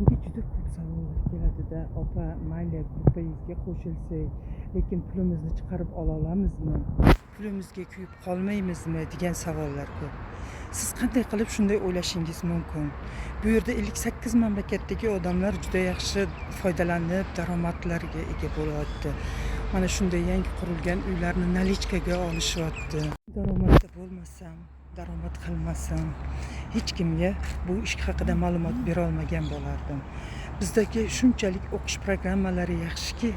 Menga juda ko'p savollar keladida, opa, mayli gruppangizga qo'shilsak, lekin pulimizni chiqarib ola olamizmi? Pulimizga kuyib qolmaymizmi degan savollar ko'p. Siz qanday qilib shunday o'ylashingiz mumkin? Bu yerda 58 mamlakatdagi odamlar juda yaxshi foydalanib, daromadlarga ega bo'lyapti. Mana shunday yangi qurilgan uylarni nalichkaga olishyapti. Daromadda bo'lmasam, daromad qilmasam, hech kimga bu ish haqida ma'lumot bera olmagan bo'lardim. Bizdagi shunchalik o'qish programmalari yaxshiki,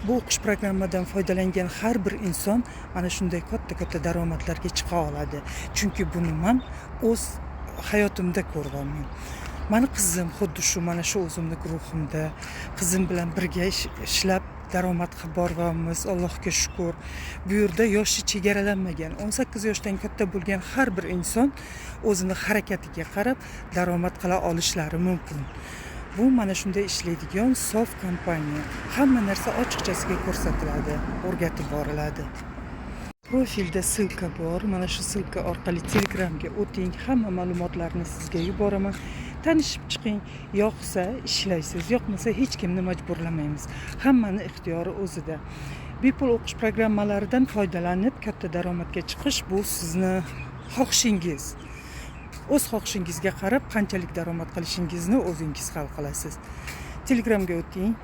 bu o'qish programmadan foydalangan har bir inson mana shunday katta daromadlarga chiqa oladi. Chunki buni men o'z hayotimda ko'rganman. Mani qizim xuddi shu mana shu o'zimning guruhimda qizim bilan birga ishlab daromad qilib borganmiz, Allohga shukr. Bu yerda yoshi chegaralanmagan. 18 yoshdan katta bo'lgan har bir inson o'zini harakatiga qarab daromad qila olishlari mumkin. Bu mana shunday ishlaydigan sof kompaniya. Hamma narsa ochiqchasiga ko'rsatiladi, o'rgatib boriladi. Profilda silka bor. Mana shu silka orqali Telegramga o'ting. Hamma ma'lumotlarni sizga yuboraman. Tanishib chiqing. Yoqsa ishlaysiz, yoqmasa hech kimni majburlamaymiz. Hammani ixtiyori o'zida. Bepul o'qish programmalaridan foydalanib katta daromadga chiqish bu sizni xohishingiz. O'z xohishingizga qarab qanchalik daromad qilishingizni o'zingiz hal qilasiz. Telegramga o'ting.